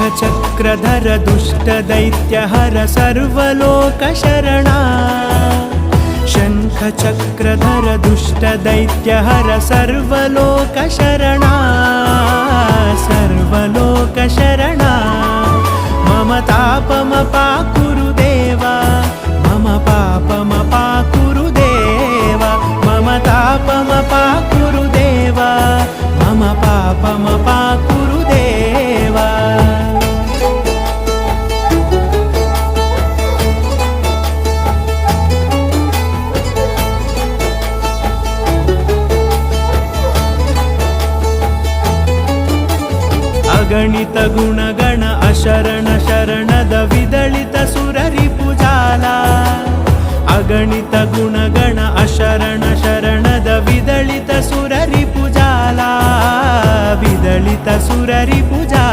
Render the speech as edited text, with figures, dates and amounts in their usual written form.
शङ्खचक्रधर दुष्टदैत्यहर सर्वलोकशरणा शङ्खचक्रधर दुष्टदैत्यहर सर्वलोकशरणा सर्वलोकशरणा मम तापमपाकुरु देवा मम पापमपाकुरु देवा मम तापमपाकुरु देवा मम पापमपाकुरु देवा अगणित गुणगण अशरण शरणद विदलित सुररिपुजाला अगणित गुणगण अशरण शरणद विदलित सुररिपुजाला विदलित सुररिपुजाला